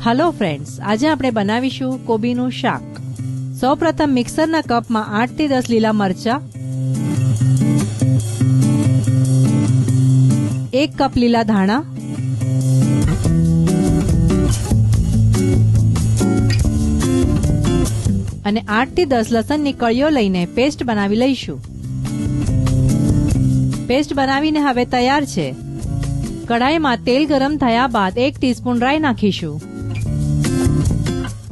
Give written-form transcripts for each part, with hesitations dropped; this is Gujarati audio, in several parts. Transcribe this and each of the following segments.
હેલો ફ્રેન્ડ્સ, આજે આપણે બનાવીશું કોબીનું શાક. સૌપ્રથમ મિક્સરના કપમાં 8 થી 10 લીલા મરચા, 1 કપ લીલા ધાણા, અને 8 થી 10 લસણની કળીઓ લઈને પેસ્ટ બનાવી લઈશું. પેસ્ટ બનાવીને હવે તૈયાર છે. કઢાઈમાં તેલ ગરમ થયા બાદ 1 ટીસ્પૂન રાઈ નાખીશું.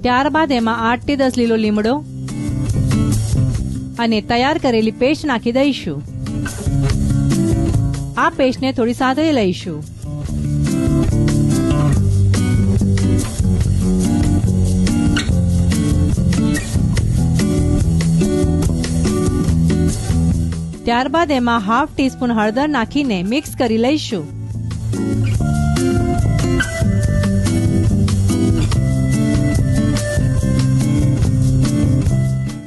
ત્યારબાદ એમાં 8 થી 10 લીલો લીમડો અને તૈયાર કરેલી પેસ્ટ નાખી દઈશું. આ પેસ્ટને થોડી સાંતળી લઈશું. ત્યારબાદ એમાં હાફ ટીસ્પૂન હળદર નાખીને મિક્સ કરી લઈશું.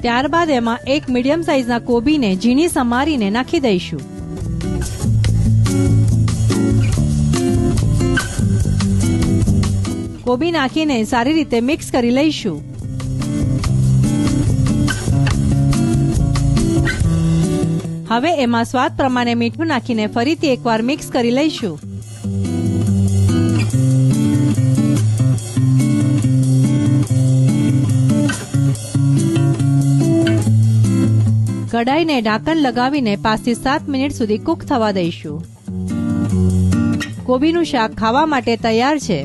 ત્યારબાદ એમાં 1 મીડિયમ સાઈઝના કોબીને ઝીણી સમારીને નાખી દઈશું. કોબી નાખીને સારી રીતે મિક્સ કરી લઈશું. હવે એમાં સ્વાદ પ્રમાણે મીઠું નાખીને ફરીથી એકવાર મિક્સ કરી લઈશું. કઢાઈને ઢાંકણ લગાવીને 5 થી 7 મિનિટ સુધી કૂક થવા દઈશું. કોબીનું શાક ખાવા માટે તૈયાર છે.